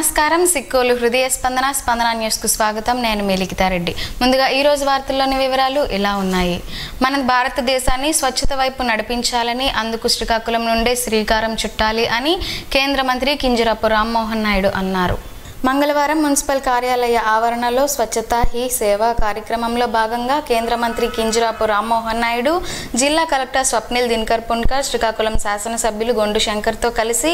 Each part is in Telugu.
నమస్కారం సిక్కోలు హృదయ స్పందన న్యూస్ కు స్వాగతం. నేను మేలికితారెడ్డి. ముందుగా ఈ రోజు వార్తల్లోని వివరాలు ఇలా ఉన్నాయి. మన భారతదేశాన్ని స్వచ్ఛత వైపు నడిపించాలని, అందుకు శ్రీకాకుళం నుండే శ్రీకారం చుట్టాలి అని కేంద్ర మంత్రి కింజరాపు రామ్మోహన్ నాయుడు అన్నారు. మంగళవారం మున్సిపల్ కార్యాలయ ఆవరణలో స్వచ్ఛత హీ సేవ కార్యక్రమంలో భాగంగా కేంద్ర మంత్రి కింజరాపు రామ్మోహన్ నాయుడు, జిల్లా కలెక్టర్ స్వప్నిల్ దినకర్ పున్కర్, శ్రీకాకుళం శాసనసభ్యులు గొండు శంకర్తో కలిసి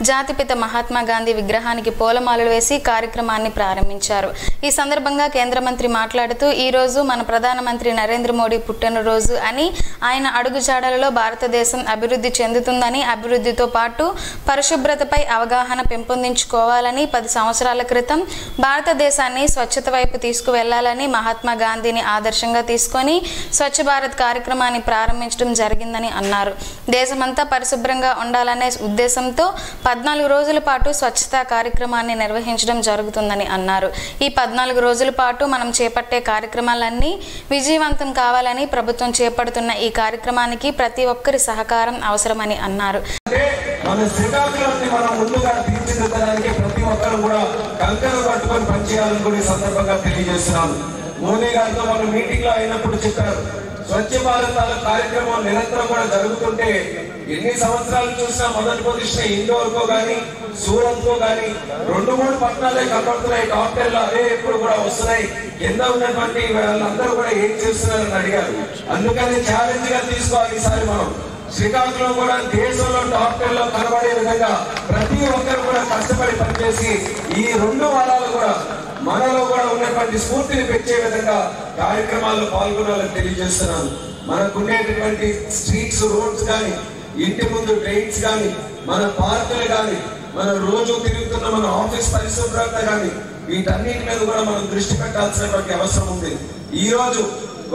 జాతిపిత మహాత్మా గాంధీ విగ్రహానికి పూలమాలలు వేసి కార్యక్రమాన్ని ప్రారంభించారు. ఈ సందర్భంగా కేంద్ర మంత్రి మాట్లాడుతూ, ఈ రోజు మన ప్రధానమంత్రి నరేంద్ర మోడీ పుట్టినరోజు అని, ఆయన అడుగుజాడలలో భారతదేశం అభివృద్ధి చెందుతుందని, అభివృద్ధితో పాటు పరిశుభ్రతపై అవగాహన పెంపొందించుకోవాలని, 10 సంవత్సరాల క్రితం భారతదేశాన్ని స్వచ్ఛత వైపు తీసుకువెళ్లాలని మహాత్మా గాంధీని ఆదర్శంగా తీసుకొని స్వచ్ఛ భారత్ కార్యక్రమాన్ని ప్రారంభించడం జరిగిందని అన్నారు. దేశమంతా పరిశుభ్రంగా ఉండాలనే ఉద్దేశంతో 14 రోజుల పాటు స్వచ్ఛతా కార్యక్రమాన్ని నిర్వహించడం జరుగుతుందని అన్నారు. ఈ 14 రోజుల పాటు మనం చేపట్టే కార్యక్రమాలన్నీ విజయవంతం కావాలని, ప్రభుత్వం చేపడుతున్న ఈ కార్యక్రమానికి ప్రతి ఒక్కరి సహకారం అవసరమని అన్నారు. మన శ్రీకాకుళాన్ని మనం ముందుగా తీర్చిదిద్దడానికి ప్రతి ఒక్కరు కూడా కంకణం కట్టుకొని పనిచేయాలని కూడా ఈ సందర్భంగా తెలియజేస్తున్నాను. మోదీ గారితో మనం మీటింగ్ లో అయినప్పుడు చెప్పారు, స్వచ్ఛ భారత్ కార్యక్రమం నిరంతరం కూడా జరుగుతుంటే ఎన్ని సంవత్సరాలు చూసినా మొదటి పొజిషన్ ఇండోర్ కో గానీ, సూరత్ కో గానీ 2-3 పట్టణాలే కనబడుతున్నాయి. టాప్ 10 లో అదే ఎప్పుడు కూడా వస్తున్నాయి. కింద ఉన్నటువంటి వాళ్ళందరూ కూడా ఏం చేస్తున్నారని అడిగారు. అందుకని ఛాలెంజ్ గా తీసుకోవాలి. ఈసారి మనం శ్రీకాకుళం కూడా దేశంలో టాప్ 10 లో కనబడే విధంగా ప్రతి ఒక్కరు కూడా కష్టపడి పనిచేసి ఈ 2 వారాలు కూడా మనలో కూడా ఉన్నటువంటి స్ఫూర్తిని పెంచే విధంగా కార్యక్రమాల్లో పాల్గొనాలని తెలియజేస్తున్నాను. మనకు ఉండేటటువంటి స్ట్రీట్స్, రోడ్స్ కానీ, ఇంటి ముందు డ్రైన్స్ కానీ, మన పార్కులు కానీ, మన రోజు తిరుగుతున్న మన ఆఫీస్ పరిశుభ్రత కానీ, వీటన్నిటి మీద కూడా మనం దృష్టి పెట్టాల్సినటువంటి అవసరం ఉంది. ఈ రోజు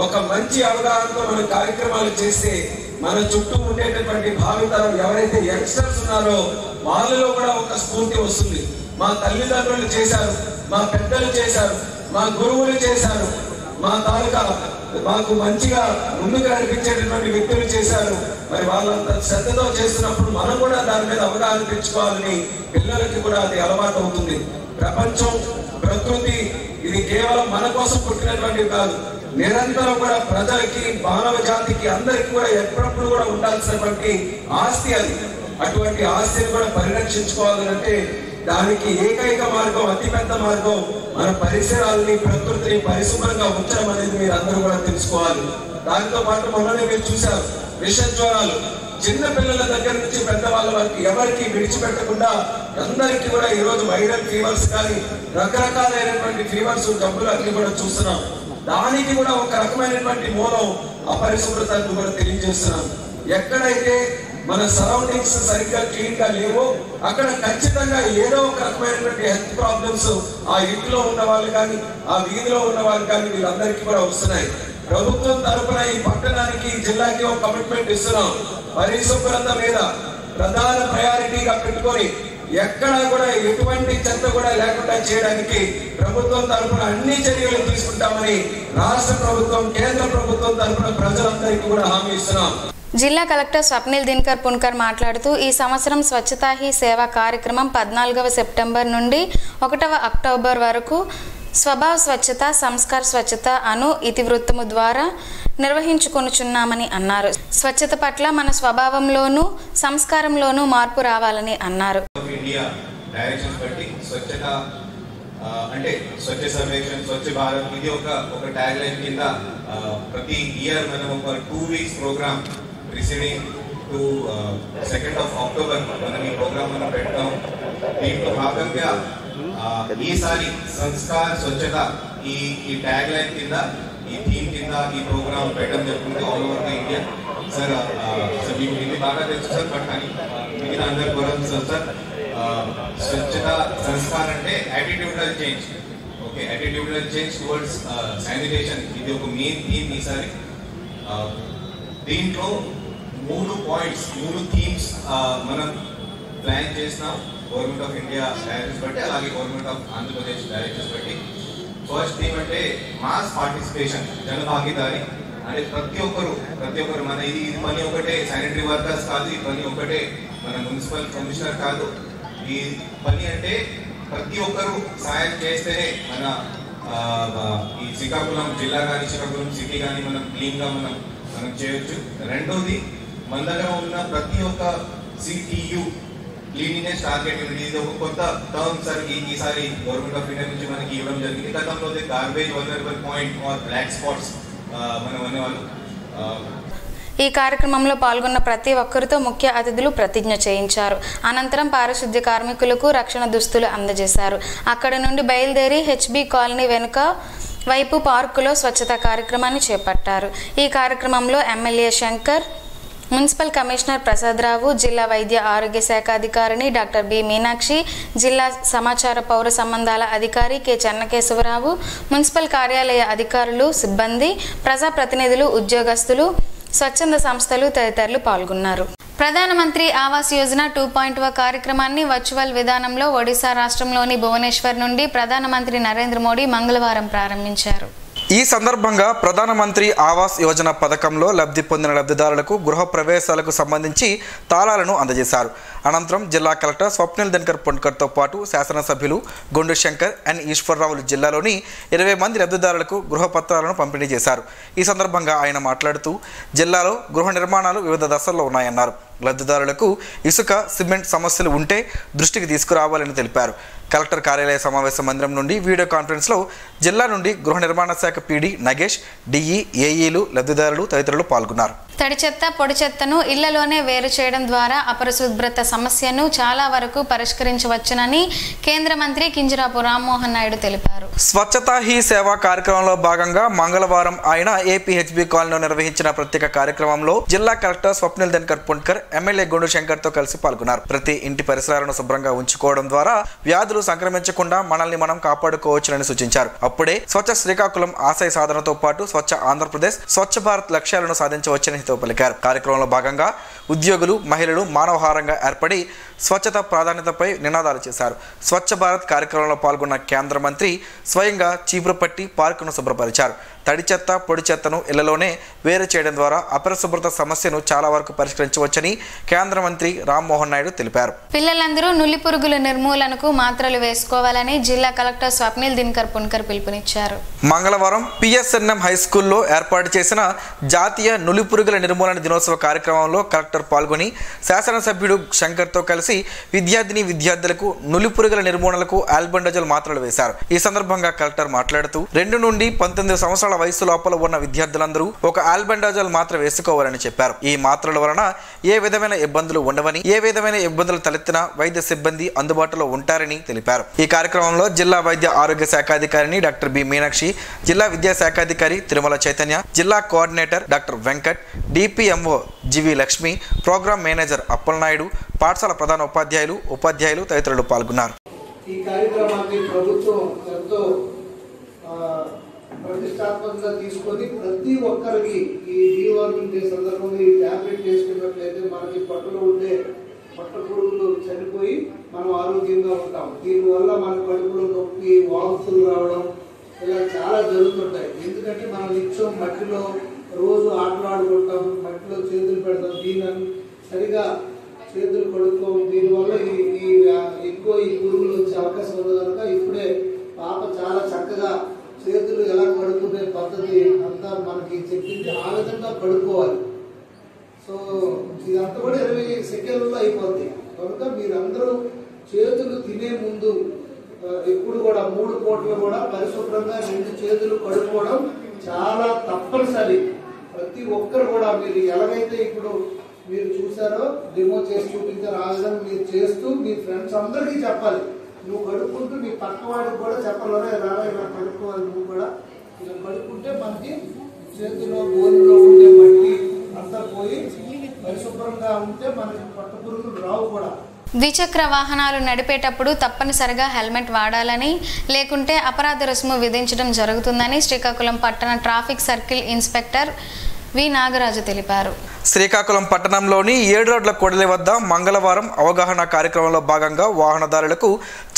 ఒక మంచి అవగాహనతో మనం కార్యక్రమాలు చేస్తే మన చుట్టూ ఉండేటటువంటి భావితరం ఎవరైతే యంగ్స్టర్స్ ఉన్నారో వాళ్ళలో కూడా ఒక స్ఫూర్తి వస్తుంది. మా తల్లిదండ్రులు చేశారు, మా పెద్దలు చేశారు, మా గురువులు చేశారు, మా తాలూకా మాకు మంచిగా ముందుకు నడిపించేటటువంటి వ్యక్తులు చేశారు. మరి వాళ్ళంత శ్రద్ధతో చేస్తున్నప్పుడు మనం కూడా దాని మీద అవగాహన పెంచుకోవాలని పిల్లలకి కూడా అది అలవాటు అవుతుంది. ప్రపంచం, ప్రకృతి ఇది కేవలం మన కోసం పుట్టినటువంటివి కాదు. నిరంతరం కూడా ప్రజలకి, మానవ జాతికి అందరికి కూడా ఎప్పుడప్పుడు కూడా ఉండాల్సినటువంటి ఆస్తి అది. అటువంటి ఆస్తిని కూడా పరిరక్షించుకోవాలంటే దానికి ఏకైక మార్గం, అతిపెద్ద మార్గం మన పరిసరాలని, ప్రకృతిని పరిశుభ్రంగా ఉంచడం అనేది మీరు అందరూ కూడా తెలుసుకోవాలి. దానితో పాటు మొన్ననే మీరు చూశారు, విష జ్వరాలు చిన్న పిల్లల దగ్గర నుంచి పెద్దవాళ్ళ వరకు ఎవరికి విడిచిపెట్టకుండా అందరికీ కూడా ఈరోజు వైరల్ ఫీవర్స్ కానీ రకరకాలైనటువంటి ఫీవర్స్, జబ్బులు అన్ని కూడా చూస్తున్నాం. దానికి కూడా ఒక రకమైనటువంటి మూలం అపరిశుభ్రతను కూడా తెలియజేస్తున్నాం. ఎక్కడైతే మన సరౌండింగ్స్ సరిగ్గా క్లీన్ గా లేవో అక్కడ ఖచ్చితంగా ఏదో ఒక రకమైనటువంటి హెల్త్ ప్రాబ్లమ్స్ ఆ ఇంట్లో ఉన్న వాళ్ళు కానీ, ఆ వీధిలో ఉన్న వాళ్ళు కానీ వీళ్ళందరికీ కూడా వస్తున్నాయి. ప్రభుత్వం తరఫున ఈ పట్టణానికి, జిల్లాకి ఒక కమిట్మెంట్ ఇస్తున్నాం. పరిశుభ్రత మీద ప్రధాన ప్రయారిటీగా పెట్టుకొని ఎక్కడా కూడా ఎటువంటి చెత్త కూడా లేకుండా చేయడానికి ప్రభుత్వం తరఫున అన్ని చర్యలు తీసుకుంటామని రాష్ట్ర ప్రభుత్వం, కేంద్ర ప్రభుత్వం తరఫున ప్రజలందరికీ కూడా హామీ ఇస్తున్నాం. జిల్లా కలెక్టర్ స్వప్నిల్ దినకర్ పున్కర్ మాట్లాడుతూ, ఈ సంవత్సరం స్వచ్ఛతా హీ సేవ కార్యక్రమం 14వ సెప్టెంబర్ నుండి 1వ అక్టోబర్ వరకు స్వభావ స్వచ్ఛత, సంస్కార స్వచ్ఛత అను ఇతివృత్తము ద్వారా నిర్వహించుకొనుచున్నామని అన్నారు. స్వచ్ఛత పట్ల మన స్వభావంలోనూ సంస్కారంలోనూ మార్పు రావాలని అన్నారు. అంటే స్వచ్ఛ సర్వేక్షణ, స్వచ్ఛ భారత్ ఇది ఒక ట్యాగ్ లైన్ కింద ప్రతి ఇయర్ మనం ఒక 2 weeks programme preceding to 2nd of October మనం ఈ ప్రోగ్రామ్ మనం పెడతాం. దీంట్లో భాగంగా ఈసారి సంస్కార్ స్వచ్ఛత ఈ ట్యాగ్ లైన్ కింద, ఈ థీమ్ కింద ఈ ప్రోగ్రామ్ పెట్టడం జరుగుతుంది all over the India. Sir మీకు ఇది బాగా తెలుసు సార్, బట్ కానీ మిగతా అందరు కూడా సార్ స్వచ్ఛత సంస్కార్ అంటే attitudinal change. Okay, attitudinal change towards sanitation ఇది ఒక మెయిన్ థీమ్ ఈసారి. దీంట్లో 3 points, 3 థీమ్స్ మనం ప్లాన్ చేసినాం. గవర్నమెంట్ ఆఫ్ ఇండియా డైరెక్టర్స్ బట్టి, అలాగే గవర్నమెంట్ ఆఫ్ ఆంధ్రప్రదేశ్ డైరెక్టర్స్ బట్టి. ఫస్ట్ థీమ్ అంటే మాస్ పార్టిసిపేషన్, జన భాగీదారి. అంటే ప్రతి ఒక్కరు మన ఇది పని ఒకటే శానిటరీ వర్కర్స్ కాదు, ఈ పని ఒకటే మన మున్సిపల్ కమిషనర్ కాదు. ఈ పని అంటే ప్రతి ఒక్కరూ సహాయం చేస్తేనే మన ఈ శ్రీకాకుళం జిల్లా కానీ శ్రీకాకుళం సిటీ కానీ మనం క్లీన్గా మనం చేయొచ్చు. రెండోది, మన దగ్గర ఉన్న ప్రతి ఒక్క సిటియు క్లీనినెస్ టార్గెట్ ఇది ఒక కొత్త టర్మ్ సార్ ఈసారి గవర్నమెంట్ ఆఫ్ ఇండియా నుంచి మనకి ఇవ్వడం జరిగింది. గతంలో garbage vulnerable point or black spots మనం అనేవాళ్ళు. ఈ కార్యక్రమంలో పాల్గొన్న ప్రతి ఒక్కరితో ముఖ్య అతిథులు ప్రతిజ్ఞ చేయించారు. అనంతరం పారిశుద్ధ్య కార్మికులకు రక్షణ దుస్తులు అందజేశారు. అక్కడ నుండి బయలుదేరి హెచ్బి కాలనీ వెనుక వైపు పార్కులో స్వచ్ఛత కార్యక్రమాన్ని చేపట్టారు. ఈ కార్యక్రమంలో MLA Shankar, municipal commissioner Prasadarao, జిల్లా వైద్య ఆరోగ్య శాఖ అధికారిని డాక్టర్ బి మీనాక్షి, జిల్లా సమాచార పౌర సంబంధాల అధికారి కె చెన్నకేశవరావు, మున్సిపల్ కార్యాలయ అధికారులు, సిబ్బంది, ప్రజాప్రతినిధులు, ఉద్యోగస్తులు, స్వచ్ఛంద సంస్థలు తదితరులు పాల్గొన్నారు. ప్రధానమంత్రి ఆవాస్ యోజన 2.0 కార్యక్రమాన్ని వర్చువల్ విధానంలో ఒడిశా రాష్ట్రంలోని భువనేశ్వర్ నుండి ప్రధానమంత్రి నరేంద్ర మోడీ మంగళవారం ప్రారంభించారు. ఈ సందర్భంగా ప్రధానమంత్రి ఆవాస్ యోజన పథకంలో లబ్ధి పొందిన లబ్ధిదారులకు గృహ ప్రవేశాలకు సంబంధించి తాళాలను అందజేశారు. అనంతరం జిల్లా కలెక్టర్ స్వప్నిల్ దినకర్ పొన్కర్తో పాటు శాసనసభ్యులు గొండు శంకర్ ఎన్ ఈశ్వరరావులు జిల్లాలోని 20 మంది లబ్ధిదారులకు గృహ పత్రాలను పంపిణీ చేశారు. ఈ సందర్భంగా ఆయన మాట్లాడుతూ జిల్లాలో గృహ నిర్మాణాలు వివిధ దశల్లో ఉన్నాయన్నారు. లబ్ధిదారులకు ఇసుక, సిమెంట్ సమస్యలు ఉంటే దృష్టికి తీసుకురావాలని తెలిపారు. కలెక్టర్ కార్యాలయ సమావేశ మందిరం నుండి వీడియో కాన్ఫరెన్స్లో జిల్లా నుండి గృహ నిర్మాణ శాఖ పీడీ నగేష్, డిఈ, ఏఈలు, లబ్ధిదారులు తదితరులు పాల్గొన్నారు. తడి చెత్త, పొడి చెత్తను ఇళ్లలోనే వేరు చేయడం ద్వారా అపరిశుభ్రత సమస్యను చాలా వరకు పరిష్కరించవచ్చునని కేంద్ర మంత్రి కింజరాపు రామ్మోహన్ నాయుడు తెలిపారు. స్వచ్ఛతా హీ సేవా కార్యక్రమంలో భాగంగా మంగళవారం ఆయన ఏపీహెచ్బి కాలనీలో నిర్వహించిన ప్రత్యేక కార్యక్రమంలో జిల్లా కలెక్టర్ స్వప్నిల్ దినకర్ పొన్కర్, ఎమ్మెల్యే గొండు శంకర్తో కలిసి పాల్గొన్నారు. ప్రతి ఇంటి పరిసరాలను శుభ్రంగా ఉంచుకోవడం ద్వారా వ్యాధులు సంక్రమించకుండా మనల్ని మనం కాపాడుకోవచ్చునని సూచించారు. అప్పుడే స్వచ్ఛ శ్రీకాకుళం ఆశయ సాధనతో పాటు స్వచ్ఛ ఆంధ్రప్రదేశ్, స్వచ్ఛ భారత్ లక్ష్యాలను సాధించవచ్చని పలికారు. కార్యక్రమంలో భాగంగా ఉద్యోగులు, మహిళలు మానవహారంగా ఏర్పడి స్వచ్ఛత ప్రాధాన్యతపై నినాదాలు చేశారు. స్వచ్ఛ భారత్ కార్యక్రమంలో పాల్గొన్న కేంద్ర మంత్రి స్వయంగా చీపురుపట్టి పార్కును శుభ్రపరిచారు. తడి చెత్త, పొడి చెత్తను ఇళ్లలోనే వేరు చేయడం ద్వారా అపరిశుభ్రత సమస్యను చాలా వరకు పరిష్కరించవచ్చని కేంద్ర మంత్రి రామ్మోహన్ నాయుడు తెలిపారు. పిల్లలందరూ నులి పురుగుల నిర్మూలనకు మాత్రలు వేసుకోవాలని జిల్లా కలెక్టర్ స్వప్నిల్ దినకర్ పొన్కర్ పిలుపునిచ్చారు. మంగళవారం పిఎస్ఎన్ఎం హై స్కూల్లో ఏర్పాటు చేసిన జాతీయ నులి పురుగుల నిర్మూలన దినోత్సవ కార్యక్రమంలో కలెక్టర్ పాల్గొని శాసనసభ్యుడు శంకర్తో కలిసి విద్యార్థులకు నులి పురుగుల నిర్మూలనకు ఆల్బెండజోల్ మాత్రలు వేశారు. ఈ సందర్భంగా కలెక్టర్ మాట్లాడుతూ 2 నుండి 19 సంవత్సరాల వయసు లోపల ఉన్న విద్యార్థులందరూ ఒక ఆల్బెండజోల్ మాత్ర వేసుకోవాలని చెప్పారు. ఈ మాత్రల వలన ఏ విధమైన ఇబ్బందులు ఉండవని, ఏ విధమైన ఇబ్బందులు తలెత్తినా వైద్య సిబ్బంది అందుబాటులో ఉంటారని తెలిపారు. ఈ కార్యక్రమంలో జిల్లా వైద్య ఆరోగ్య శాఖ అధికారిని డాక్టర్ బి మీనాక్షి, జిల్లా విద్యాశాఖ అధికారి తిరుమల చైతన్య, జిల్లా coordinator doctor Venkat, DPMO GV Lakshmi, programme manager Appalanaidu, పాఠశాల ప్రధాన ఉపాధ్యాయులు తదితరులు పాల్గొన్నారు. ఈ కార్యక్రమాన్ని ప్రభుత్వం ఎంతో ప్రతిష్టాత్మకంగా తీసుకొని ప్రతి ఒక్కరికి ఈ డీవార్మింగ్ డే సందర్భంగా ఈ ట్యాబ్లెట్ చేసుకున్నట్లయితే మనకి పట్టులో ఉండే పట్ట పురుగులు చనిపోయి మనం ఆరోగ్యంగా ఉంటాం. దీనివల్ల మన కడుపులో నొప్పి, వాంతులు రావడం ఇలా చాలా జరుగుతుంటాయి. ఎందుకంటే మనం నిత్యం మట్టిలో రోజు ఆటలాడుకుంటాం, మట్టిలో చేతులు పెడతాం, దీని సరిగా చేతులు కడుక్కోం. దీనివల్ల ఎక్కువ ఈ పురుగులు వచ్చే అవకాశం ఉంది కనుక ఇప్పుడే పాప చాలా చక్కగా చేతులు ఎలా కడుక్కునే పద్ధతి అంతా మనకి చెప్పింది. ఆ విధంగా కడుక్కోవాలి. సో ఇదంతా కూడా 20 సెకండ్లలో అయిపోద్ది. కనుక మీరందరూ చేతులు తినే ముందు ఎప్పుడు కూడా 3 పూటలు కూడా పరిశుభ్రంగా 2 చేతులు కడుక్కోవడం చాలా తప్పనిసరి. ప్రతి ఒక్కరు కూడా మీరు ఎలాగైతే ఇప్పుడు మీరు చూసారో డెమో చేసి చూపించారు, ఆ విధంగా మీరు చేస్తూ మీ ఫ్రెండ్స్ అందరికీ చెప్పాలి. నువ్వు కడుక్కుంటూ మీ పక్క వాడికి కూడా చెప్పాలి, రారా ఇలా కడుక్కోవాలి, నువ్వు కూడా ఇలా కడుక్కుంటే మనకి చేతిలో గోరులో ఉండే మట్టి అంతా పోయి పరిశుభ్రంగా ఉంటే మనకి పట్ట పురుగులు రావు కూడా. ద్విచక్ర వాహనాలు నడిపేటప్పుడు తప్పనిసరిగా హెల్మెట్ వాడాలని, లేకుంటే అపరాధ రుసుము విధించడం జరుగుతుందని శ్రీకాకుళం పట్టణ ట్రాఫిక్ సర్కిల్ ఇన్స్పెక్టర్ వి నాగరాజు తెలిపారు. శ్రీకాకుళం పట్టణంలోని 7 రోడ్ల కూడలి వద్ద మంగళవారం అవగాహన కార్యక్రమంలో భాగంగా వాహనదారులకు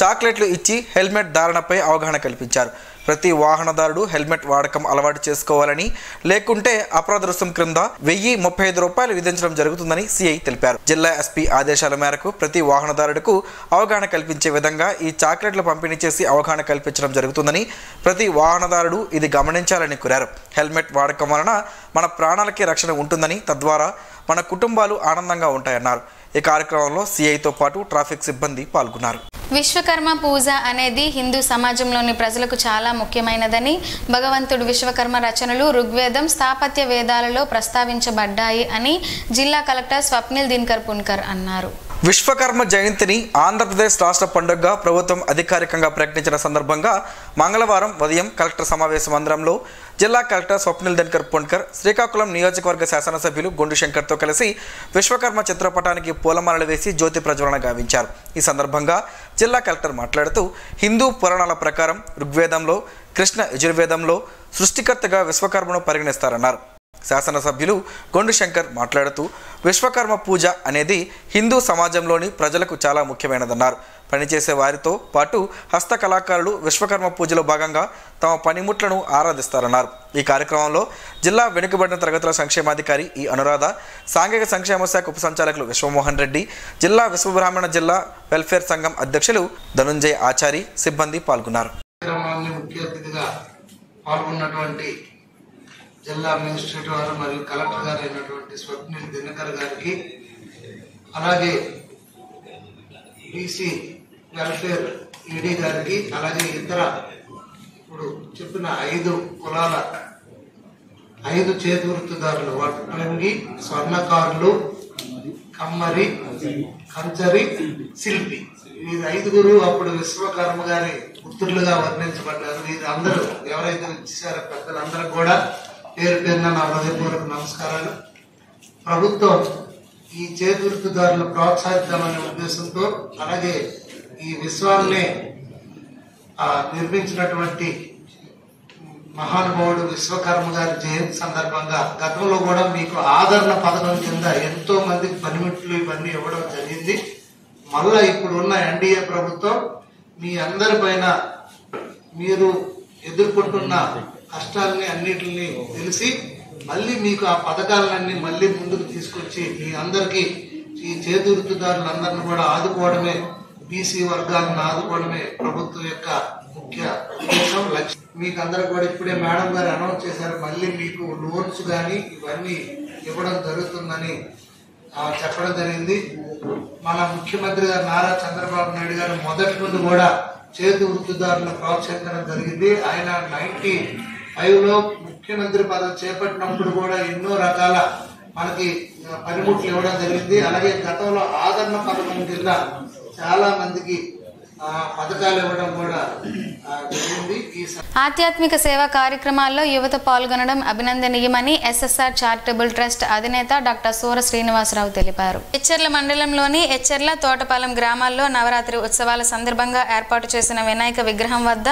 చాక్లెట్లు ఇచ్చి హెల్మెట్ ధారణపై అవగాహన కల్పించారు. ప్రతి వాహనదారుడు హెల్మెట్ వాడకం అలవాటు చేసుకోవాలని, లేకుంటే అపరాధ రుసుం క్రింద 1035 రూపాయలు విధించడం జరుగుతుందని సిఐ తెలిపారు. జిల్లా ఎస్పీ ఆదేశాల మేరకు ప్రతి వాహనదారుడుకు అవగాహన కల్పించే విధంగా ఈ చాక్లెట్లు పంపిణీ చేసి అవగాహన కల్పించడం జరుగుతుందని, ప్రతి వాహనదారుడు ఇది గమనించాలని కోరారు. హెల్మెట్ వాడకం వలన మన ప్రాణాలకి రక్షణ ఉంటుందని, తద్వారా మన కుటుంబాలు ఆనందంగా ఉంటాయన్నారు. ఈ కార్యక్రమంలో సిఐతో పాటు ట్రాఫిక్ సిబ్బంది పాల్గొన్నారు. విశ్వకర్మ పూజ అనేది హిందూ సమాజంలోని ప్రజలకు చాలా ముఖ్యమైనదని, భగవంతుడు విశ్వకర్మ రచనలు ఋగ్వేదం, స్థాపత్య వేదాలలో ప్రస్తావించబడ్డాయి అని జిల్లా కలెక్టర్ స్వప్నిల్ దినకర్ పున్కర్ అన్నారు. విశ్వకర్మ జయంతిని ఆంధ్రప్రదేశ్ రాష్ట్ర పండుగగా ప్రభుత్వం అధికారికంగా ప్రకటించిన సందర్భంగా మంగళవారం ఉదయం కలెక్టర్ సమావేశ మందిరంలో జిల్లా కలెక్టర్ స్వప్నిల్ దినకర్ పున్కర్ శ్రీకాకుళం నియోజకవర్గ శాసనసభ్యులు గొండు శంకర్తో కలిసి విశ్వకర్మ చిత్రపటానికి పూలమాలలు వేసి జ్యోతి ప్రజ్వలన గావించారు. ఈ సందర్భంగా జిల్లా కలెక్టర్ మాట్లాడుతూ, హిందూ పురాణాల ప్రకారం ఋగ్వేదంలో, కృష్ణ యజుర్వేదంలో సృష్టికర్తగా విశ్వకర్మను పరిగణిస్తారన్నారు. శాసనసభ్యులు గొండు శంకర్ మాట్లాడుతూ, విశ్వకర్మ పూజ అనేది హిందూ సమాజంలోని ప్రజలకు చాలా ముఖ్యమైనదన్నారు. పనిచేసే వారితో పాటు హస్త కళాకారులు విశ్వకర్మ పూజలో భాగంగా తమ పనిముట్లను ఆరాధిస్తారన్నారు. ఈ కార్యక్రమంలో జిల్లా వెనుకబడిన తరగతుల సంక్షేమాధికారి ఈ అనురాధ, సాంఘిక సంక్షేమ శాఖ ఉప సంచాలకులు విశ్వమోహన్ రెడ్డి, జిల్లా విశ్వబ్రాహ్మణ జిల్లా వెల్ఫేర్ సంఘం అధ్యక్షులు ధనుంజయ్ ఆచారి, సిబ్బంది పాల్గొన్నారు. జిల్లా అడ్మినిస్ట్రేటివ్ వారు మరియు కలెక్టర్ గారు అయినటువంటి స్వప్నిల్ దినకర్ గారికి, అలాగే బీసీ వెల్ఫేర్ ఈడీ గారికి, అలాగే ఇతర ఇప్పుడు చెప్పిన 5 కులాల 5 చేతి వృత్తిదారులు వడ్రంగి, స్వర్ణకారులు, కమ్మరి, కంచరి, శిల్పి, వీరు 5గురు అప్పుడు విశ్వకర్మ గారి పుత్రులుగా వర్ణించబడ్డారు. వీరందరూ ఎవరైతే వచ్చేసారో పెద్దలందరూ కూడా పేరు పేరున నా హృదయపూర్వక నమస్కారాలు. ప్రభుత్వం ఈ చేతి వృత్తిదారులను ప్రోత్సహిద్దామనే ఉద్దేశంతో, అలాగే ఈ విశ్వాన్ని నిర్మించినటువంటి మహానుభావుడు విశ్వకర్మ గారి జయంతి సందర్భంగా గతంలో కూడా మీకు ఆదరణ పథకం కింద ఎంతో మందికి పనిముట్లు ఇవన్నీ ఇవ్వడం జరిగింది. మళ్ళా ఇప్పుడు ఉన్న ఎన్డీఏ ప్రభుత్వం మీ అందరి పైన మీరు ఎదుర్కొంటున్న కష్టాలని అన్నిటిని తెలిసి మళ్ళీ మీకు ఆ పథకాలన్నీ మళ్ళీ ముందుకు తీసుకొచ్చి మీ అందరికీ ఈ చేతి వృత్తిదారులందరినీ కూడా ఆదుకోవడమే, బీసీ వర్గాలను ఆదుకోవడమే ప్రభుత్వం యొక్క ముఖ్య ఉద్దేశం, లక్ష్యం. మీకు అందరూ కూడా ఇప్పుడే మేడం గారు అనౌన్స్ చేశారు, మళ్ళీ మీకు లోన్స్ కానీ ఇవన్నీ ఇవ్వడం జరుగుతుందని చెప్పడం జరిగింది. మన ముఖ్యమంత్రి గారు నారా చంద్రబాబు నాయుడు గారు మొదటి నుండి కూడా చేతి వృత్తిదారులను ప్రోత్సహించడం జరిగింది. ఆయన 95లో ముఖ్యమంత్రి పదవి చేపట్టినప్పుడు కూడా ఎన్నో రకాల మనకి పనిముట్లు ఇవ్వడం జరిగింది. అలాగే గతంలో ఆదరణ పథకం కింద చాలా మందికి పథకాలు ఇవ్వడం కూడా జరిగింది. ఆధ్యాత్మిక సేవా కార్యక్రమాల్లో యువత పాల్గొనడం అభినందనీయమని ఎస్ఎస్ఆర్ చారిటబుల్ ట్రస్ట్ అధినేత డాక్టర్ సూర శ్రీనివాసరావు తెలిపారు. ఎచ్చెర్ల మండలంలోని ఎచ్చెర్ల, తోటపాలెం గ్రామాల్లో నవరాత్రి ఉత్సవాల సందర్భంగా ఏర్పాటు చేసిన వినాయక విగ్రహం వద్ద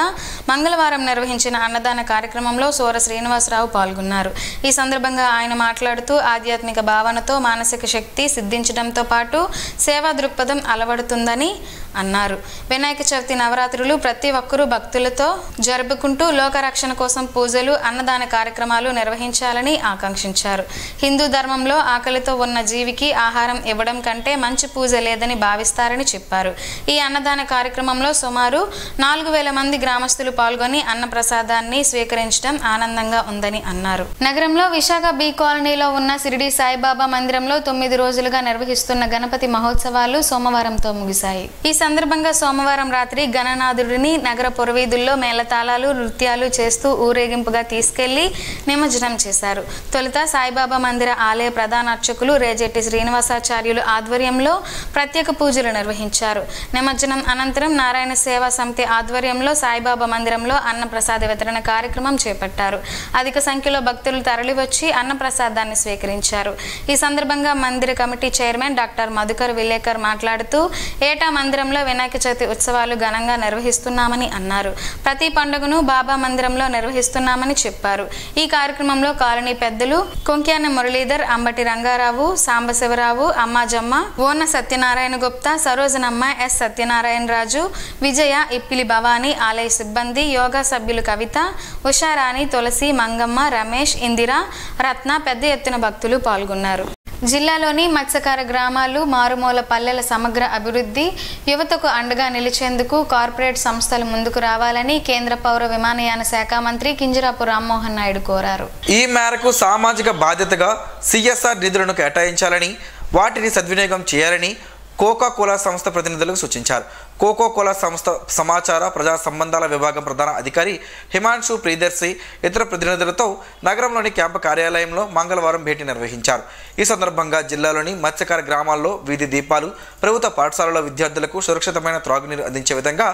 మంగళవారం నిర్వహించిన అన్నదాన కార్యక్రమంలో సూర శ్రీనివాసరావు పాల్గొన్నారు. ఈ సందర్భంగా ఆయన మాట్లాడుతూ, ఆధ్యాత్మిక భావనతో మానసిక శక్తి సిద్ధించడంతో పాటు సేవా దృక్పథం అలవడుతుందని అన్నారు. వినాయక చవితి నవరాత్రులు ప్రతి ఒక్కరూ భక్తులతో జరుపుకుంటూ లోకరక్షణ కోసం పూజలు, అన్నదాన కార్యక్రమాలు నిర్వహించాలని ఆకాంక్షించారు. హిందూ ధర్మంలో ఆకలితో ఉన్న జీవికి ఆహారం ఇవ్వడం కంటే మంచి పూజ లేదని భావిస్తారని చెప్పారు. ఈ అన్నదాన కార్యక్రమంలో సుమారు 4000 మంది గ్రామస్తులు పాల్గొని అన్నప్రసాదాన్ని స్వీకరించడం ఆనందంగా ఉందని అన్నారు. నగరంలో విశాఖ బి కాలనీలో ఉన్న షిరిడి సాయిబాబా మందిరంలో 9 రోజులుగా నిర్వహిస్తున్న గణపతి మహోత్సవాలు సోమవారంతో ముగిశాయి. ఈ సందర్భంగా సోమవారం రాత్రి గణనాథుడిని నగర పురవీధుల్లో మేళతాళాలు, నృత్యాలు చేస్తూ ఊరేగింపుగా తీసుకెళ్లి నిమజ్జనం చేశారు. తొలుత సాయిబాబా మందిర ఆలయ ప్రధాన అర్చకులు రేజెట్టి శ్రీనివాసాచార్యులు ఆధ్వర్యంలో ప్రత్యేక పూజలు నిర్వహించారు. నిమజ్జనం అనంతరం నారాయణ సేవా సమితి ఆధ్వర్యంలో సాయిబాబా మందిరంలో అన్నప్రసాద వితరణ కార్యక్రమం చేపట్టారు. అధిక సంఖ్యలో భక్తులు తరలివచ్చి అన్నప్రసాదాన్ని స్వీకరించారు. ఈ సందర్భంగా మందిర కమిటీ చైర్మన్ డాక్టర్ మధుకర్ విలేకర్ మాట్లాడుతూ, ఏటా మందిరంలో వినాయక చవితి ఉత్సవాలు ఘనంగా నిర్వహిస్తున్నామని అన్నారు. ప్రతి పండుగను బాబా మందిరంలో నిర్వహిస్తున్నామని చెప్పారు. ఈ కార్యక్రమంలో కాలనీ పెద్దలు కొంక్యాన మురళీధర్, అంబటి రంగారావు, సాంబశివరావు, అమ్మాజమ్మ, ఓన సత్యనారాయణ గుప్తా, సరోజనమ్మ, ఎస్ సత్యనారాయణ రాజు, విజయ, ఇప్పిలి భవానీ, ఆలయ సిబ్బంది, యోగా సభ్యులు కవిత, ఉషారాణి, తులసి, మంగమ్మ, రమేష్, ఇందిరా, రత్న పెద్ద ఎత్తున భక్తులు పాల్గొన్నారు. జిల్లాలోని మత్స్యకార గ్రామాలు, మారుమూల పల్లెల సమగ్ర అభివృద్ధి, యువతకు అండగా నిలిచేందుకు కార్పొరేట్ సంస్థలు ముందుకు రావాలని కేంద్ర పౌర విమానయాన శాఖ మంత్రి కింజరాపు రామ్మోహన్ నాయుడు కోరారు. ఈ మేరకు సామాజిక బాధ్యతగా సిఎస్ఆర్ నిధులను కేటాయించాలని, వాటిని సద్వినియోగం చేయాలని కోకా-కోలా సంస్థ ప్రతినిధులకు సూచించారు. కోకా-కోలా సంస్థ సమాచార ప్రజా సంబంధాల విభాగం ప్రధాన అధికారి హిమాంశు ప్రియదర్శి ఇతర ప్రతినిధులతో నగరంలోని క్యాంపు కార్యాలయంలో మంగళవారం భేటీ నిర్వహించారు. ఈ సందర్భంగా జిల్లాలోని మత్స్యకార గ్రామాల్లో వీధి దీపాలు, ప్రభుత్వ పాఠశాలల విద్యార్థులకు సురక్షితమైన త్రాగునీరు అందించే విధంగా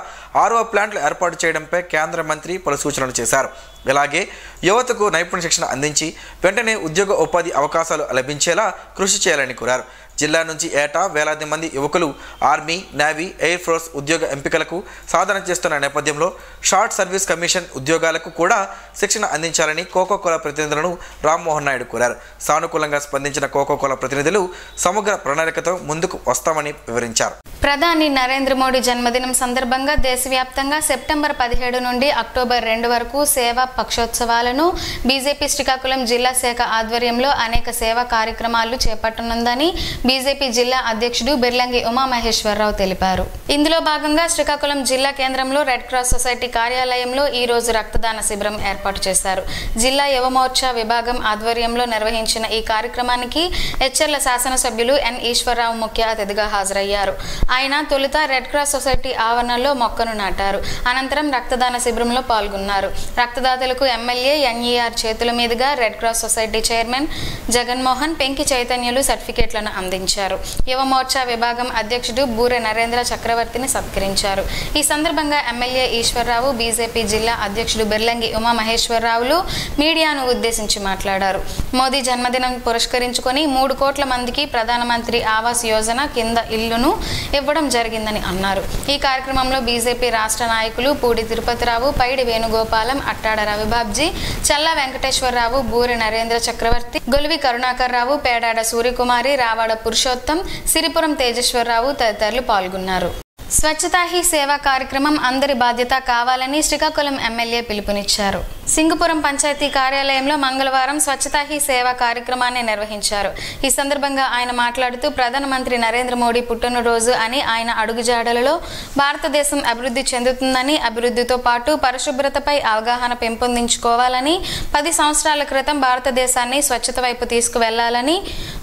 ఆర్ఓ ప్లాంట్లు ఏర్పాటు చేయడంపై కేంద్ర మంత్రి పలు సూచనలు చేశారు. ఇలాగే యువతకు నైపుణ్య శిక్షణ అందించి వెంటనే ఉద్యోగ ఉపాధి అవకాశాలు లభించేలా కృషి చేయాలని కోరారు. జిల్లా నుంచి ఏటా వేలాది మంది యువకులు ఆర్మీ, నేవీ, ఎయిర్ ఫోర్స్ ఉద్యోగ ఎంపికలకు సాధన చేస్తున్న నేపథ్యంలో షార్ట్ సర్వీస్ కమిషన్ ఉద్యోగాలకు కూడా శిక్షణ అందించాలని కోకా-కోలా ప్రతినిధులను రామ్మోహన్ నాయుడు కోరారు. సానుకూలంగా స్పందించిన కోకా-కోలా ప్రతినిధులు సమగ్ర ప్రణాళికతో ముందుకు వస్తామని వివరించారు. ప్రధాని నరేంద్ర మోడీ జన్మదినం సందర్భంగా దేశవ్యాప్తంగా సెప్టెంబర్ 17 నుండి అక్టోబర్ 2 వరకు సేవా పక్షోత్సవాలను బీజేపీ శ్రీకాకుళం జిల్లా శాఖ ఆధ్వర్యంలో అనేక సేవా కార్యక్రమాలు చేపట్టనుందని బీజేపీ జిల్లా అధ్యక్షుడు బిర్లంగి ఉమామహేశ్వరరావు తెలిపారు. ఇందులో భాగంగా శ్రీకాకుళం జిల్లా కేంద్రంలో రెడ్ క్రాస్ సొసైటీ కార్యాలయంలో ఈ రోజు రక్తదాన శిబిరం ఏర్పాటు చేశారు. జిల్లా యువ మోర్చా విభాగం ఆధ్వర్యంలో నిర్వహించిన ఈ కార్యక్రమానికి హెచ్చర్ల శాసనసభ్యులు ఎన్ ఈశ్వరరావు ముఖ్య అతిథిగా హాజరయ్యారు. ఆయన తొలుత రెడ్ క్రాస్ సొసైటీ ఆవరణలో మొక్కను నాటారు. అనంతరం రక్తదాన శిబిరంలో పాల్గొన్నారు. రక్తదాతలకు ఎమ్మెల్యే ఎన్ఈఆర్ చేతుల మీదుగా red cross society chairman Jaganmohan, పెంకి చైతన్యులు సర్టిఫికేట్లను అందించారు. యువ మోర్చా విభాగం అధ్యక్షుడు బూరె నరేంద్ర చక్రవర్తిని సత్కరించారు. ఈ సందర్భంగా ఎమ్మెల్యే ఈశ్వరరావు, బీజేపీ జిల్లా అధ్యక్షుడు బిర్లంగి ఉమామహేశ్వరరావులు మీడియాను ఉద్దేశించి మాట్లాడారు. మోదీ జన్మదినం పురస్కరించుకొని 3 కోట్ల మందికి ప్రధానమంత్రి ఆవాస్ యోజన కింద ఇల్లును ఇవ్వడం జరిగిందని అన్నారు. ఈ కార్యక్రమంలో బీజేపీ రాష్ట్ర నాయకులు పూడి తిరుపతిరావు, పైడి వేణుగోపాలం, అట్టాడ రవిబాబ్జీ, చల్లా వెంకటేశ్వరరావు, బూరె నరేంద్ర చక్రవర్తి, గొలివి కరుణాకర్ రావు, పేడాడ సూర్యకుమారి, రావాడ పురుషోత్తం, సిరిపురం తేజేశ్వరరావు తదితరులు పాల్గొన్నారు. స్వచ్ఛతా హీ సేవా కార్యక్రమం అందరి బాధ్యత కావాలని శ్రీకాకుళం ఎమ్మెల్యే పిలుపునిచ్చారు. సింగపురం పంచాయతీ కార్యాలయంలో మంగళవారం స్వచ్ఛతా హీ సేవా కార్యక్రమాన్ని నిర్వహించారు. ఈ సందర్భంగా ఆయన మాట్లాడుతూ ప్రధానమంత్రి నరేంద్ర మోడీ పుట్టినరోజు అని ఆయన అడుగుజాడలలో భారతదేశం అభివృద్ధి చెందుతుందని, అభివృద్ధితో పాటు పరిశుభ్రతపై అవగాహన పెంపొందించుకోవాలని, 10 సంవత్సరాల క్రితం భారతదేశాన్ని స్వచ్ఛత వైపు తీసుకువెళ్లాలని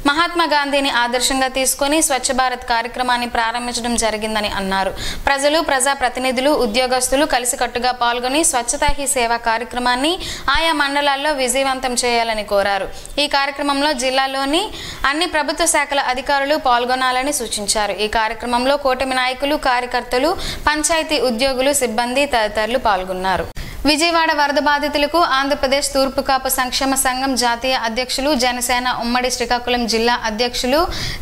మహాత్మా గాంధీని ఆదర్శంగా తీసుకొని స్వచ్ఛ భారత్ కార్యక్రమాన్ని ప్రారంభించడం జరిగిందని అన్నారు. ప్రజలు, ప్రజా ప్రతినిధులు, ఉద్యోగస్తులు కలిసికట్టుగా పాల్గొని స్వచ్ఛతా హీ సేవా కార్యక్రమాన్ని ఆయా మండలాల్లో విజయవంతం చేయాలని కోరారు. ఈ కార్యక్రమంలో జిల్లాలోని అన్ని ప్రభుత్వ శాఖల అధికారులు పాల్గొనాలని సూచించారు. ఈ కార్యక్రమంలో కూటమి నాయకులు, కార్యకర్తలు, పంచాయతీ ఉద్యోగులు, సిబ్బంది తదితరులు పాల్గొన్నారు. విజయవాడ వరద బాధితులకు ఆంధ్రప్రదేశ్ తూర్పు కాపు సంక్షేమ సంఘం జాతీయ అధ్యక్షులు, జనసేన ఉమ్మడి శ్రీకాకుళం జిల్లా అధ్యక్షులు,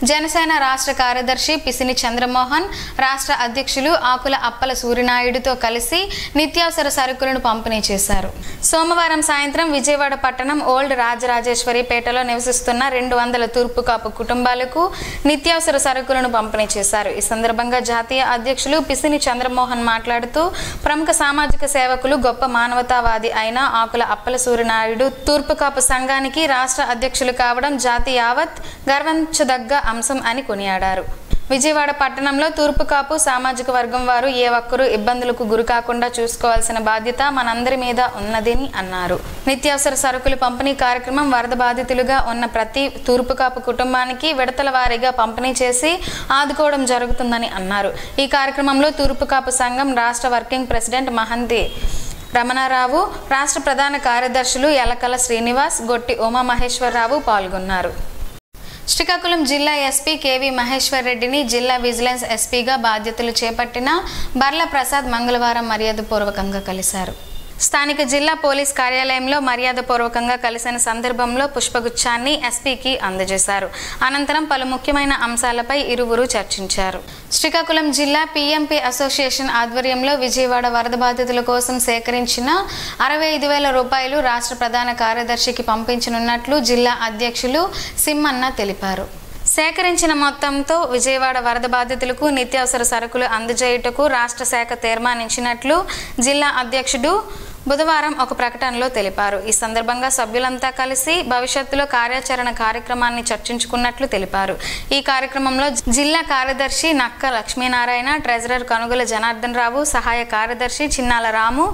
జనసేన రాష్ట్ర కార్యదర్శి పిసిని చంద్రమోహన్, రాష్ట్ర అధ్యక్షులు ఆకుల అప్పల సూర్యనాయుడుతో కలిసి నిత్యావసర సరుకులను పంపిణీ చేశారు. సోమవారం సాయంత్రం విజయవాడ పట్టణం ఓల్డ్ రాజరాజేశ్వరిపేటలో నివసిస్తున్న 200 తూర్పు కాపు కుటుంబాలకు నిత్యావసర సరుకులను పంపిణీ చేశారు. ఈ సందర్భంగా జాతీయ అధ్యక్షులు పిసిని చంద్రమోహన్ మాట్లాడుతూ ప్రముఖ సామాజిక సేవకులు, గొప్ప మానవతావాది అయిన ఆకుల అప్పల సూర్యనాయుడు తూర్పు కాపు సంఘానికి రాష్ట్ర అధ్యక్షులు కావడం జాతి యావత్ గర్వించదగ్గ అంశం అని కొనియాడారు. విజయవాడ పట్టణంలో తూర్పు కాపు సామాజిక వర్గం వారు ఏ ఒక్కరూ ఇబ్బందులకు గురి కాకుండా చూసుకోవాల్సిన బాధ్యత మనందరి మీద ఉన్నదని అన్నారు. నిత్యావసర సరుకులు పంపిణీ కార్యక్రమం వరద బాధితులుగా ఉన్న ప్రతి తూర్పు కాపు కుటుంబానికి విడతల వారీగా పంపిణీ చేసి ఆదుకోవడం జరుగుతుందని అన్నారు. ఈ కార్యక్రమంలో తూర్పు కాపు సంఘం రాష్ట్ర వర్కింగ్ ప్రెసిడెంట్ మహంతి రమణారావు, రాష్ట్ర ప్రధాన కార్యదర్శులు ఎలకల శ్రీనివాస్, గొట్టి ఉమామహేశ్వరరావు పాల్గొన్నారు. శ్రీకాకుళం జిల్లా ఎస్పీ కేవి మహేశ్వర్ రెడ్డిని జిల్లా విజిలెన్స్ ఎస్పీగా బాధ్యతలు చేపట్టిన బర్ల ప్రసాద్ మంగళవారం మర్యాదపూర్వకంగా కలిశారు. స్థానిక జిల్లా పోలీస్ కార్యాలయంలో మర్యాదపూర్వకంగా కలిసిన సందర్భంలో పుష్పగుచ్ఛాన్ని ఎస్పీకి అందజేశారు. అనంతరం పలు ముఖ్యమైన అంశాలపై ఇరువురు చర్చించారు. శ్రీకాకుళం జిల్లా పీఎంపీ అసోసియేషన్ ఆధ్వర్యంలో విజయవాడ వరద బాధితుల కోసం సేకరించిన 65,000 రూపాయలు రాష్ట్ర ప్రధాన కార్యదర్శికి పంపించనున్నట్లు జిల్లా అధ్యక్షులు సిమ్మన్న తెలిపారు. సేకరించిన మొత్తంతో విజయవాడ వరద బాధితులకు నిత్యావసర సరుకులు అందజేయుటకు రాష్ట్ర శాఖ తీర్మానించినట్లు జిల్లా అధ్యక్షుడు బుధవారం ఒక ప్రకటనలో తెలిపారు. ఈ సందర్భంగా సభ్యులంతా కలిసి భవిష్యత్తులో కార్యాచరణ కార్యక్రమాన్ని చర్చించుకున్నట్లు తెలిపారు. ఈ కార్యక్రమంలో జిల్లా కార్యదర్శి నక్క లక్ష్మీనారాయణ, ట్రెజరర్ కనుగొల జనార్దన్ రావు, సహాయ కార్యదర్శి Chinnala Ramu,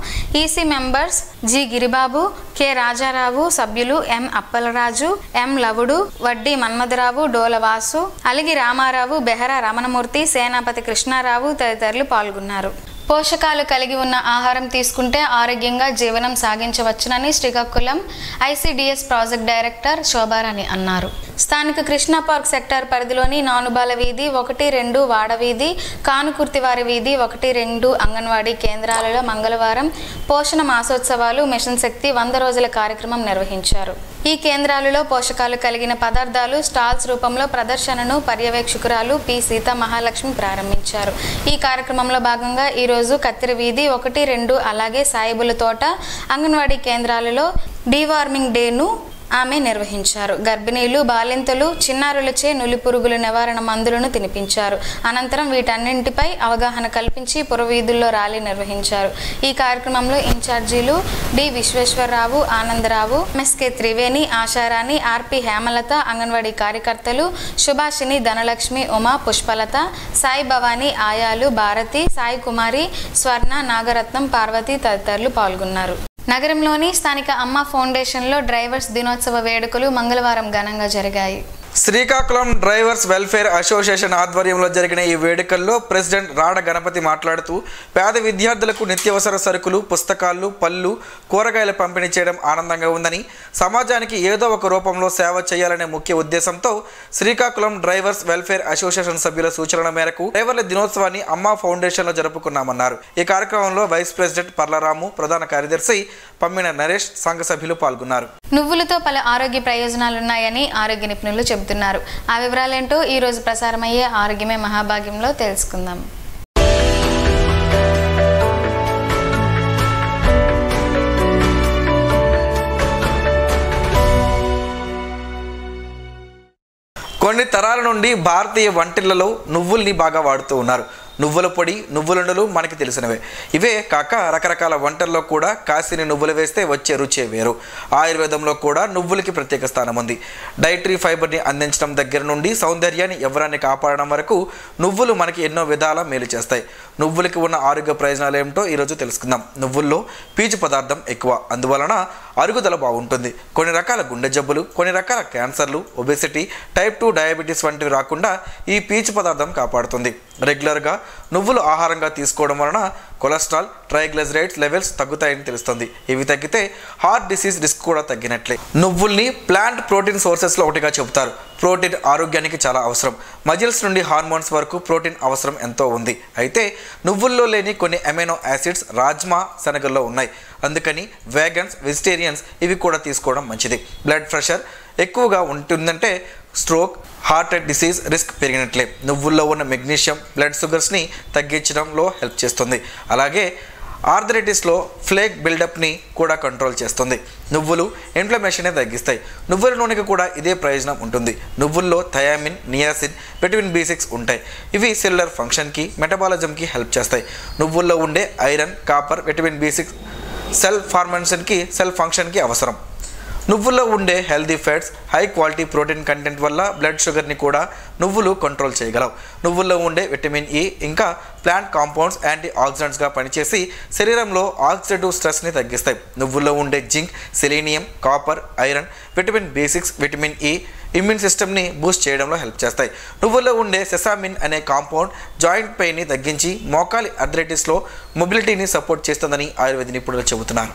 EC members G Giribabu, K Rajarao, సభ్యులు ఎం అప్పలరాజు, ఎం లవుడు, వడ్డీ మన్మధరావు, డోలవాసు, అలిగి రామారావు, బెహరా రమణమూర్తి, సేనాపతి కృష్ణారావు తదితరులు పాల్గొన్నారు. పోషకాలు కలిగి ఉన్న ఆహారం తీసుకుంటే ఆరోగ్యంగా జీవనం సాగించవచ్చునని Srikakulam ICDS project director Shobharani అన్నారు. స్థానిక కృష్ణా పార్క్ సెక్టార్ పరిధిలోని నానుబాల వీధి 1-2, వాడవీధి, కానుకుర్తివారి వీధి 1-2 అంగన్వాడీ కేంద్రాలలో మంగళవారం పోషణ మాసోత్సవాలు మిషన్ శక్తి 100 రోజుల కార్యక్రమం నిర్వహించారు. ఈ కేంద్రాలలో పోషకాలు కలిగిన పదార్థాలు స్టాల్స్ రూపంలో ప్రదర్శనను పర్యవేక్షకురాలు పి సీతా మహాలక్ష్మి ప్రారంభించారు. ఈ కార్యక్రమంలో భాగంగా ఈరోజు కత్తిరి వీధి 1-2 అలాగే సాయిబుల తోట అంగన్వాడీ కేంద్రాలలో డీవార్మింగ్ డేను ఆమె నిర్వహించారు. గర్భిణీలు, బాలింతలు, చిన్నారులచే నులిపురుగుల నివారణ మందులను తినిపించారు. అనంతరం వీటన్నింటిపై అవగాహన కల్పించి పురవీధుల్లో ర్యాలీ నిర్వహించారు. ఈ కార్యక్రమంలో ఇన్ఛార్జీలు డి విశ్వేశ్వరరావు, ఆనందరావు, ఎంఎస్కే త్రివేణి, ఆశారాణి, ఆర్పి హేమలత, అంగన్వాడీ కార్యకర్తలు సుభాషిణి, ధనలక్ష్మి, ఉమా, పుష్పలత, సాయి భవానీ, ఆయాలు, భారతి, సాయి కుమారి, స్వర్ణ, నాగరత్నం, పార్వతి తదితరులు పాల్గొన్నారు. నగరంలోని స్థానిక అమ్మ ఫౌండేషన్లో డ్రైవర్స్ దినోత్సవ వేడుకలు మంగళవారం ఘనంగా జరిగాయి. శ్రీకాకుళం డ్రైవర్స్ వెల్ఫేర్ అసోసియేషన్ ఆధ్వర్యంలో జరిగిన ఈ వేడుకల్లో ప్రెసిడెంట్ రాడ గణపతి మాట్లాడుతూ పేద విద్యార్థులకు నిత్యావసర సరుకులు, పుస్తకాలు, పళ్ళు, కూరగాయలు పంపిణీ చేయడం ఆనందంగా ఉందని, సమాజానికి ఏదో ఒక రూపంలో సేవ చేయాలనే ముఖ్య ఉద్దేశంతో శ్రీకాకుళం డ్రైవర్స్ వెల్ఫేర్ అసోసియేషన్ సభ్యుల సూచనల మేరకు డ్రైవర్ల దినోత్సవాన్ని అమ్మ ఫౌండేషన్లో జరుపుకున్నామన్నారు. ఈ కార్యక్రమంలో వైస్ ప్రెసిడెంట్ పర్లరాము, ప్రధాన కార్యదర్శి పమ్మిన నరేష్, సంఘ సభ్యులు పాల్గొన్నారు. నువ్వులతో పలు ఆరోగ్య ప్రయోజనాలున్నాయని ఆరోగ్య నిపుణులు చెబుతున్నారు. ఆ వివరాలేంటో ఈ రోజు ప్రసారమయ్యే ఆరోగ్యమే మహాభాగ్యంలో తెలుసుకుందాం. కొన్ని తరాల నుండి భారతీయ వంటిళ్లలో నువ్వుల్ని బాగా వాడుతూ ఉన్నారు. నువ్వుల పొడి, నువ్వులుండలు మనకి తెలిసినవే. ఇవే కాక రకరకాల వంటల్లో కూడా కాసిని నువ్వులు వేస్తే వచ్చే రుచే వేరు. ఆయుర్వేదంలో కూడా నువ్వులకి ప్రత్యేక స్థానం ఉంది. డైటరీ ఫైబర్ని అందించడం దగ్గర నుండి సౌందర్యాన్ని, యవ్వనాన్ని కాపాడడం వరకు నువ్వులు మనకి ఎన్నో విధాల మేలు చేస్తాయి. నువ్వులకి ఉన్న ఆరోగ్య ప్రయోజనాలు ఏమిటో ఈరోజు తెలుసుకుందాం. నువ్వుల్లో పీచు పదార్థం ఎక్కువ, అందువలన అరుగుదల బాగుంటుంది. కొన్ని రకాల గుండె జబ్బులు, కొన్ని రకాల క్యాన్సర్లు, ఒబెసిటీ, టైప్ 2 డయాబెటీస్ వంటివి రాకుండా ఈ పీచు పదార్థం కాపాడుతుంది. రెగ్యులర్గా నువ్వులు ఆహారంగా తీసుకోవడం వలన కొలెస్ట్రాల్, ట్రైగ్లిజరైడ్స్ లెవెల్స్ తగ్గుతాయని తెలుస్తుంది. ఇవి తగ్గితే హార్ట్ డిసీజ్ రిస్క్ కూడా తగ్గినట్లే. నువ్వుల్ని ప్లాంట్ ప్రోటీన్ సోర్సెస్లో ఒకటిగా చెబుతారు. ప్రోటీన్ ఆరోగ్యానికి చాలా అవసరం. మజిల్స్ నుండి హార్మోన్స్ వరకు ప్రోటీన్ అవసరం ఎంతో ఉంది. అయితే నువ్వుల్లో లేని కొన్ని అమైనో యాసిడ్స్ రాజ్మా, శనగల్లో ఉన్నాయి. అందుకని వేగన్స్, వెజిటేరియన్స్ ఇవి కూడా తీసుకోవడం మంచిది. బ్లడ్ ప్రెషర్ ఎక్కువగా ఉంటుందంటే స్ట్రోక్, హార్ట్ డిసీజ్ రిస్క్ పెరిగినట్లే. నువ్వుల్లో ఉన్న మెగ్నీషియం బ్లడ్ షుగర్స్ని తగ్గించడంలో హెల్ప్ చేస్తుంది. అలాగే ఆర్థరైటిస్లో ఫ్లేక్ బిల్డప్ని కూడా కంట్రోల్ చేస్తుంది. నువ్వులు ఇన్ఫ్లమేషన్ని తగ్గిస్తాయి. నువ్వుల నూనెకి కూడా ఇదే ప్రయోజనం ఉంటుంది. నువ్వుల్లో థయామిన్, నియాసిన్, విటమిన్ B6 ఉంటాయి. ఇవి సెల్యులర్ ఫంక్షన్కి, మెటబాలిజంకి హెల్ప్ చేస్తాయి. నువ్వుల్లో ఉండే iron, copper, vitamin B6 cell ఫంక్షన్కి అవసరం. నువ్వుల్లో ఉండే healthy fats, high quality protein content వల్ల బ్లడ్ షుగర్ని కూడా నువ్వులు కంట్రోల్ చేయగలవు. నువ్వుల్లో ఉండే విటమిన్ E ఇంకా ప్లాంట్ కాంపౌండ్స్ యాంటీ ఆక్సిడెంట్స్గా పనిచేసి శరీరంలో ఆక్సిడేటివ్ స్ట్రెస్ని తగ్గిస్తాయి. నువ్వుల్లో ఉండే zinc, selenium, copper, iron, vitamin B6, vitamin E immune సిస్టమ్ని బూస్ట్ చేయడంలో హెల్ప్ చేస్తాయి. నువ్వుల్లో ఉండే సెసామిన్ అనే కాంపౌండ్ జాయింట్ పెయిన్ని తగ్గించి మోకాలి ఆర్థరైటిస్లో మొబిలిటీని సపోర్ట్ చేస్తుందని ఆయుర్వేద నిపుణులు చెబుతున్నారు.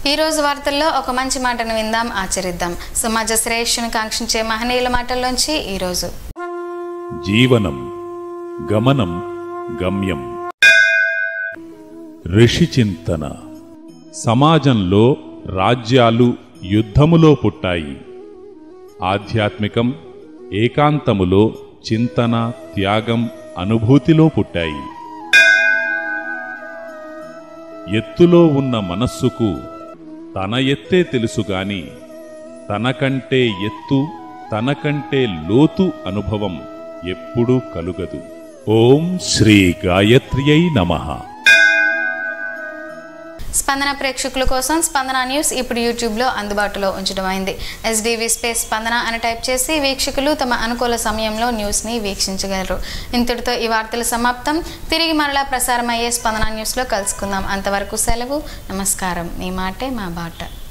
ఈరోజు వార్తల్లో ఒక మంచి మాటను విందాం, ఆచరిద్దాం. సమాజ శ్రేయస్సును కాంక్షించే మహనీయుల మాటల్లోంచి ఈరోజు. జీవనం గమనం గమ్యం. ఋషి చింతన. సమాజంలో రాజ్యాలు యుద్ధములో పుట్టాయి. ఆధ్యాత్మికం ఏకాంతములో చింతన, త్యాగం, అనుభూతిలో పుట్టాయి. ఎత్తులో ఉన్న మనస్సుకు తన ఎత్తే తెలుసుగాని తనకంటే ఎత్తు, తనకంటే లోతు అనుభవం ఎప్పుడూ కలుగదు. ఓం శ్రీ గాయత్ర్యై నమః. స్పందన ప్రేక్షకుల కోసం స్పందన న్యూస్ ఇప్పుడు యూట్యూబ్లో అందుబాటులో ఉంచడం అయింది. SDV స్పేస్ స్పందన అని టైప్ చేసి వీక్షకులు తమ అనుకూల సమయంలో న్యూస్ని వీక్షించగలరు. ఇంతటితో ఈ వార్తలు సమాప్తం. తిరిగి మరలా ప్రసారమయ్యే స్పందన న్యూస్లో కలుసుకుందాం. అంతవరకు సెలవు. నమస్కారం. మీ మాటే మా బాట.